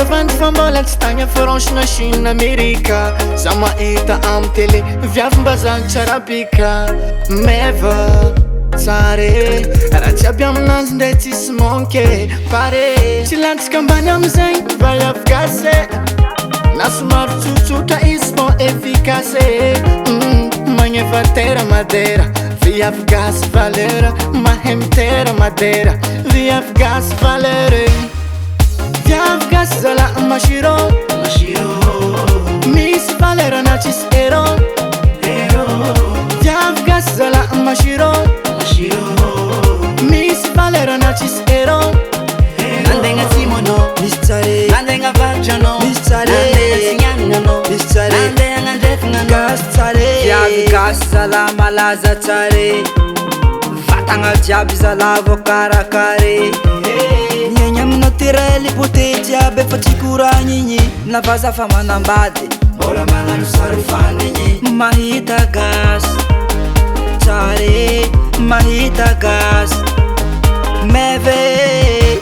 Avandy fa mbola tsy tagny France na Chine na Amerika. Za mahita amy télé viavim-bazaha tsara bika. Meva tsare raha jiaby aminanzy ndray tsisy manke pare. Tsy lantsika ambany amizegny vaiavy gasy na somary tsotsotra izy bon efficace. Magnefa terra madera viavy gasy valeur. Mahay mitera madera viavy gasy valeur. Viavy gasy zala mashiro misy valeur na tsisy hero. Viavy gasy zala mashiro misy valeur na tsisy hero. Nandegna Simono misy tsare, nandegna Varjano misy tsare, nandegna Signanano misy tsare, nandegna Andrefana gasy tsare. Viavy gasy zala malaza tsare, vatagna jiaby zala voakarakare. Nyanya amina terely beauté jiaby efa tsy koragniny. Na vaza fa manambady mbola magnano sary fanigny. Mahita gasy tsare, mahita gasy meve.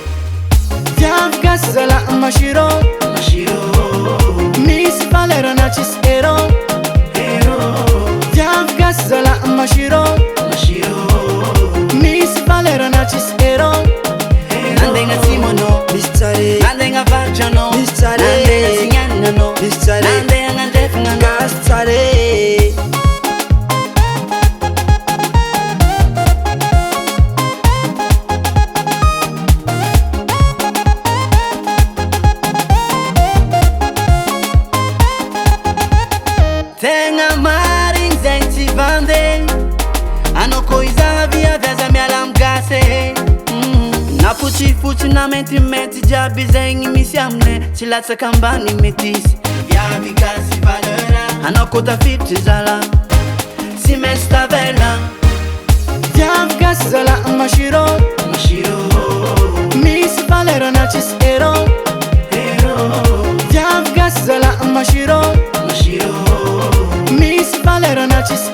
Viavy gasy zala mashiro misy valeur na tsisy hero. Viavy gasy zala mashiro misy valeur na tsisy hero. Nandegna Simono misy tsare, nandegna Varjano misy tsare, nandegna Signanano misy tsare, nandegna Andrefana gasy tsare. Tegna marigny zegny tsy vandegny. Anao koa izagna viavy aza miala amy gasy. Na fotsifotsy na maintimainty jiaby zegny misy aminay. Tsy latsaka ambany metisy viavy gasy valeur. Anao koa tafiditry zala tsy maintsy tavela. Viavy gasy zala mashiro misy valeur na tsisy hero. Viavy gasy zala mashiro misy valeur na tsisy